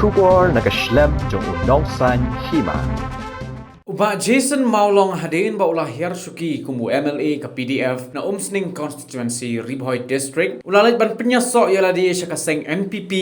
Shubor nakaslem jong Nongkyrshan Hima. Uba Jason Mawlong hadin ba ulah Hajar suki kumu MLA ke PDF na Umsning constituency Ribhoy district ulalaj ban penyasok yala di syakaseng NPP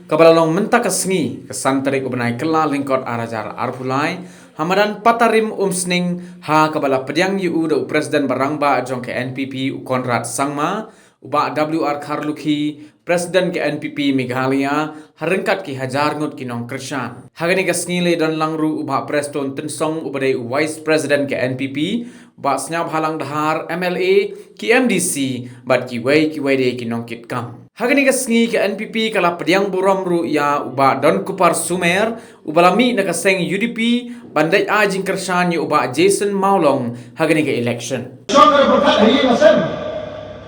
kabalalong mentak kesengi kesantarik ubenai kelal lingkot arajar arpulai hamadan patarim Umsning ha kabala Pdiang yu da presiden barangba jong ke NPP Konrad Sangma uba WR Kharlukhi presiden ke NPP Meghalaya harengkat ki Hajar Ngut ki Nongkyrshan hagani kasngile dan langru uba preston tensong ubade vice president ke NPP uba senyap halang dahar MLA ki MDC bat ki wei de ki Nongkit kam hagani kasngi ke NPP kala Pdiang buramru ya uba don kupar sumer ubalami nakaseng UDP bandai Nongkyrshan yu uba Jason Mawlong hagani ke election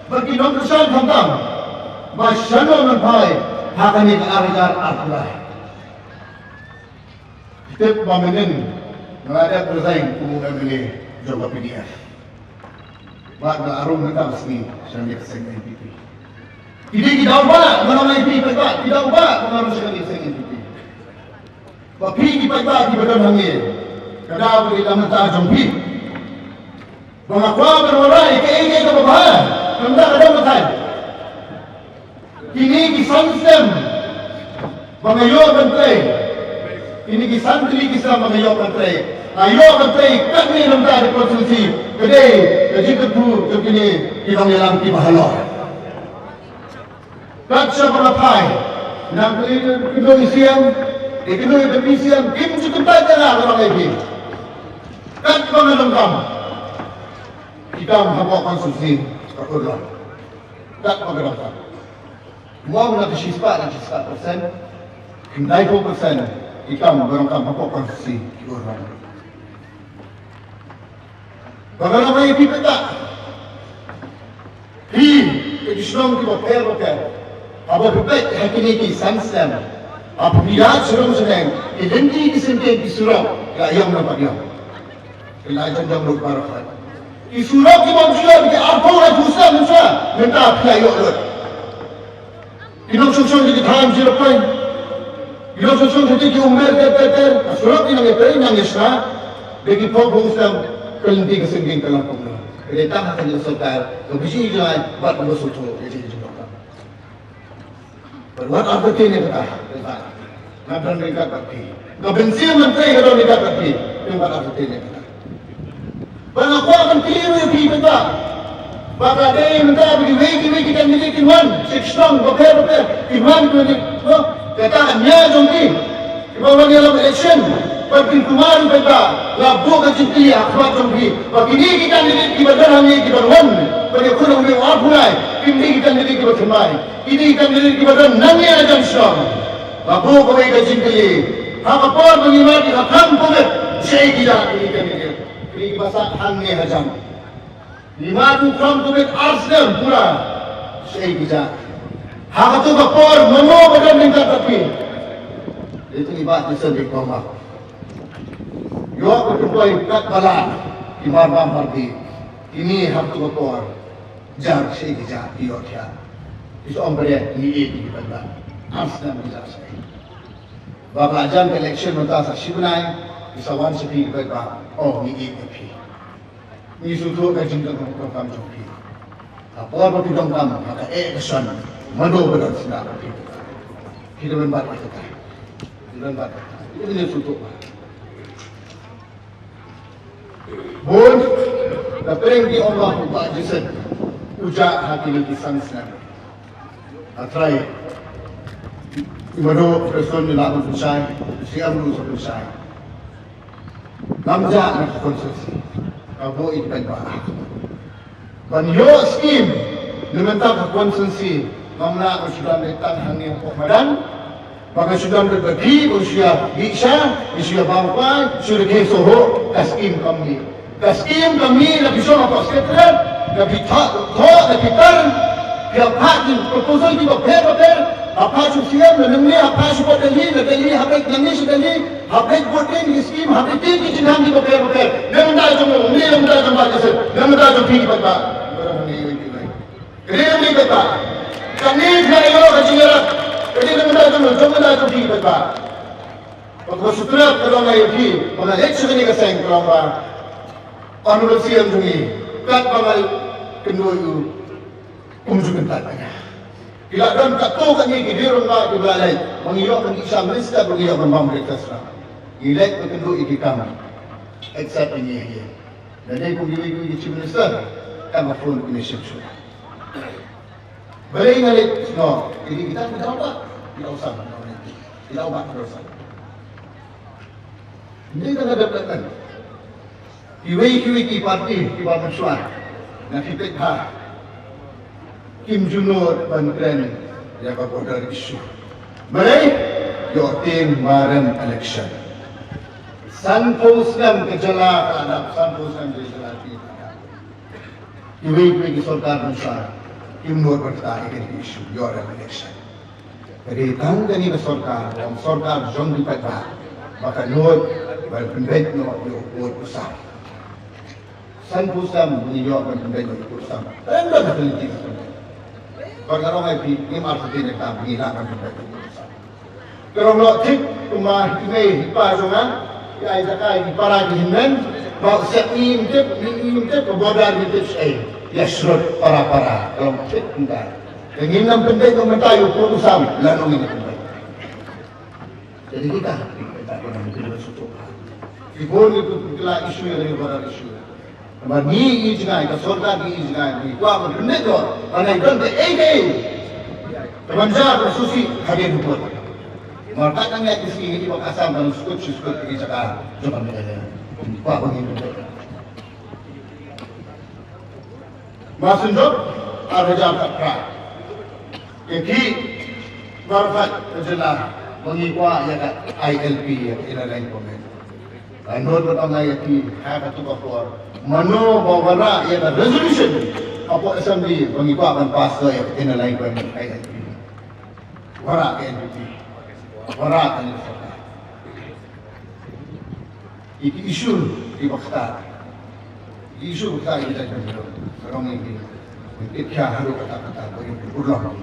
bagi Nongkyrshan tentang masyano ng bahay hakani ka aragar arkulay. Tip paminin ngada presiden kumu MLA jong PDF. Bag na arong ng tamsni sa next NPP. Hindi kita ba mga NPP ba? Tidak ba mga sa next NPP. Papi kita ba di badan hangin. Kada kita mata jong pi. Mga kwa berwarai ke ka babahan. Kanda kada matan. Kini kisah mengayo menteri. Ini kisah mengayo menteri. Ayo menteri kami lembaga di konstitusi. Kedai jadi ketu begini kita melang di bahalor. Kaca berapai. Nak Indonesia, Indonesia kim cukup banyak orang lagi. Kan pengelengkap. Kita menghapus konstitusi terkuat. Tak pengelengkap. Mau nak sispa nak sispa persen, 90% ikam berangkat apa konstitusi orang. Bagaimana ini kita? Hi, kejujuran kita berper. Apa berbeza hakini ki sansam. Apa biar suram sedang, identiti disendiri di suram, yang nampak dia. Ilajan jam berbarat. Di suram kita manusia, kita apa orang susah manusia, minta pelayak lot. Inong-susong di taham sila pa. Inong-susong di umber ter. Surat inang ipay nang isna. Bagi po usang kalinti kasingging kalampong na. Kaya tama ka nila sultan. Kabisi ijay, ba't mo suto? Kasi ijay ka. But what opportunity ka? Nabran rin ka pati. Kabensiya man tayo ka daw ni ka pati. Yung what opportunity ka. Pangakwa kang kiliru yung pipin ba? Baka day minta bagi wegi kita miliki wan sextong beper iman ko ni kata nya jombi ibawan dalam election bagi kumar benda labu ka cinti akhwat jombi bagi ni kita miliki badan ni kita wan bagi kurang ni apulai ini kita miliki badan ini kita miliki badan nangya jam strong labu ko ka cinti apa por bagi mati akan pun saya tidak ini kan ini bahasa hangnya hajam lima tu kram tu bet Arsenal pura saya bisa. Hak tu kapor mono badan minta tapi itu ibarat disebut koma. Yo aku tuai kat bala imam parti ini hak tu kapor jar saya bisa yo dia. Itu ombre ni ini benda Arsenal bisa saya. Bapak jam election mentah sibunai isawan sepi baik oh ni ini. Ni suatu kajian program joki. Apa bidang kamu maka kesan madu berat sedap kita membuat kita. Ini suatu. Bon, tapi di Allah Pak Jason uja hati di sana. Atrai. Madu person ni lawan susah, siam lu susah. Namja nak konsensi. Abo ipenba. Banyo scheme diminta ke konsensi mamna ko sudah letak hangin pemadan maka sudah berbagi usia bisa usia bangpa sudah kesoho kaskim kami lebih sama pak sekretariat lebih tak lebih tar dia pakai proposal di paper apa susiam mengenai apa support dari apa yang sudah habis voting scheme habis tinggi jenang di paper nemda jom baca nemda jom tinggi baca kerana ni baca kami saya lo kacira kerana nemda jom tinggi baca Pagkasutrap ka lang ngayon di, mga leksyon ni kaseng ka lang ba, honorable CM Jungi, kat bangal kendoy kumjukan tatanya. Kila dan kat to kan ni gidirong ba dibalay, mangiyo kan isang lista mangiyo kan pamrekas na. Gilek pa kendoy ikikam. Except ini here. Dan dia kung giwi chief minister, kama phone ko ni Shipshu. Balay ngalit, no, hindi kita daw ba? Ilaw sa man, ilaw ba sa. Hindi ka nadapatan. Iwi-iwi ki parti, ki Bapak Suar. Nakipit ha. Kim Junor Bankren, ya ka border issue. Malay, your team maram election. San post lang kejala ka anak, san post lang kejala kita. Iwi-iwi ki Sultan Suar. Kim Nur bertahan ikan issue, your election. Jadi tang gani ka Sultan, ang Sultan jom di patba. Maka Nur berpendek no yo usah. San pusam beliau berpendek no usah. Anda betul itu. Kalau orang itu ni maksud dia tak mengira berpendek no usah. Kalau lo tik rumah ini pasangan, ya izakai para dihimen, bawa seni intip kebodohan intip saya. Ya surut para kalau tik enggak. Yang enam pendek no mentayu pun usah lalu ini pendek. Jadi kita Ibon itu kela isu yang lebih besar isu. Tapi ni ijnai, kesorga ni ijnai, ni kuat berdendam tu. Karena itu ada AKA. Temanjak bersusi hadir buat. Maka kami di sini di Makassar dan skut di Jakarta. Coba mereka kuat begini. Masuk ada jam terang. Jadi berfat jelas mengikwa ya ILP yang ilalang komen. Ano pertama yaki haka tu kapor. Mano bawara ya resolution apo assembly mengikwa kan pasal yang ilalang komen ILP. Wara ILP. Wara kan itu. Iki isu di Bakhtar. Isu Bakhtar ini dah jadi. Orang ini itu harus kata-kata bagi ulang.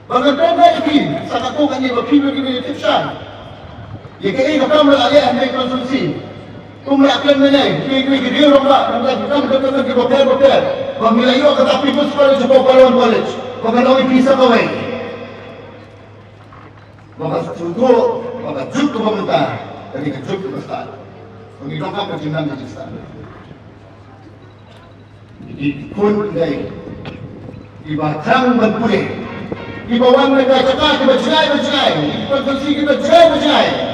Bagaimana ini? Sangat tu kan dia berpikir begini tipsan. Jika ini kamu melakukan ambil konsumsi, kamu melakukan mana? Kiri dia orang tak, kamu betul di hotel. Pemilayu kata people college, Pokemon college, pengenawi visa kawai. Maka contoh, maka juk tu pemerintah, dari kejuk tu besar, mengidongkan kejinan kejistan. Jadi pun dari ibadah berpulih. Di bawah mereka cakap kita bercerai, di konsumsi kita bercerai.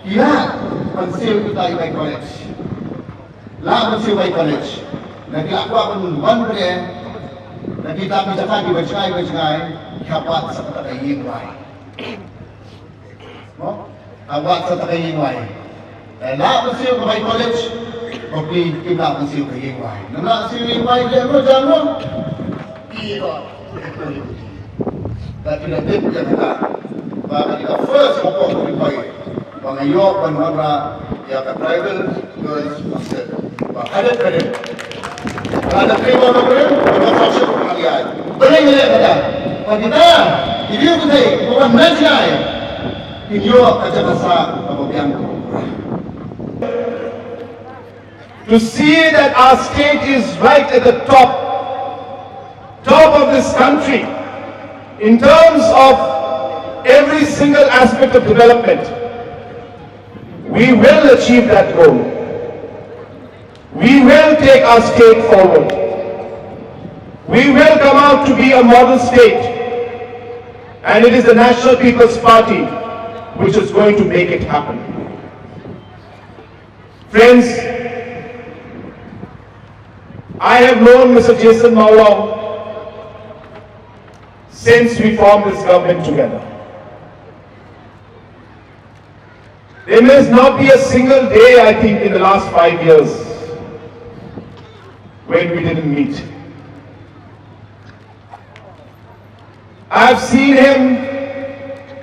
Ia pensil kita di college, lah pensil di college. Nanti aku akan membantu nanti kita cakap kita bercerai, kapat seperti ini wai. No, awak seperti ini wai. Lah pensil di college, kopi kita pensil di wai. Nak pensil di wai jangan. Iya. Tapi nanti kita bahkan kita first pokok berbaik pengayok penwarna yang ke tribal girls master ada terima orang berfungsi pengalian boleh kata kita ini kita bukan menjadi ini kerja bahasa Pdiang. To see that our state is right at the top of this country in terms of every single aspect of development, we will achieve that goal. We will take our state forward. We will come out to be a model state. And it is the National People's Party which is going to make it happen. Friends, I have known Mr. Jason Mawlong since we formed this government together. There must not be a single day, I think, in the last 5 years when we didn't meet. I've seen him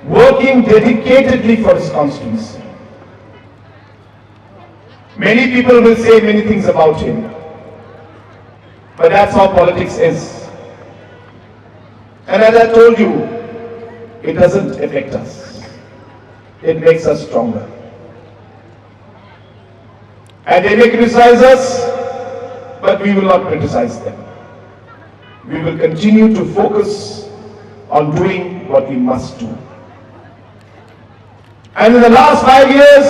working dedicatedly for his constituency. Many people will say many things about him, but that's how politics is. And as I told you, it doesn't affect us. it makes us stronger. And they may criticize us, but we will not criticize them. We will continue to focus on doing what we must do. And in the last 5 years,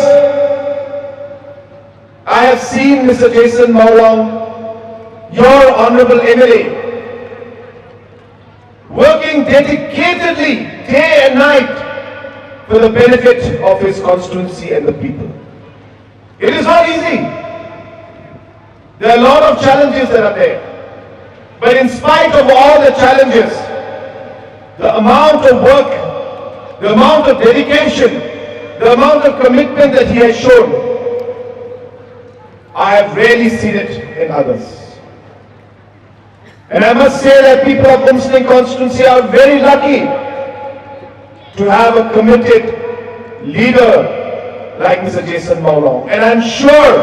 I have seen Mr. Jason Mawlong, your Honorable MLA, working dedicatedly day and night for the benefit of his constituency and the people. It is not easy. There are a lot of challenges that are there. But in spite of all the challenges, the amount of work, the amount of dedication, the amount of commitment that he has shown, I have rarely seen it in others. And I must say that people of Umsning constituency are very lucky to have a committed leader like Mr. Jason Mawlong. And I'm sure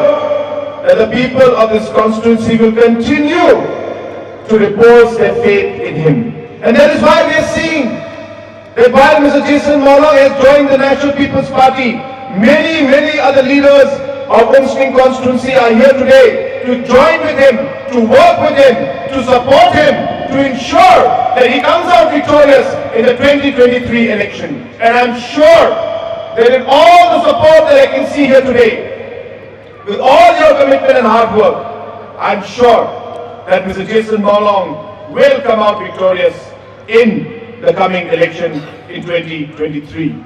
that the people of this constituency will continue to repose their faith in him. And that is why we are seeing that while Mr. Jason Mawlong has joined the National People's Party, many other leaders of Umsning constituency are here today to join with him, to work with him, to support him, to ensure that he comes out victorious in the 2023 election. And I'm sure that with all the support that I can see here today, with all your commitment and hard work, I'm sure that Mr. Jason Mawlong will come out victorious in the coming election in 2023.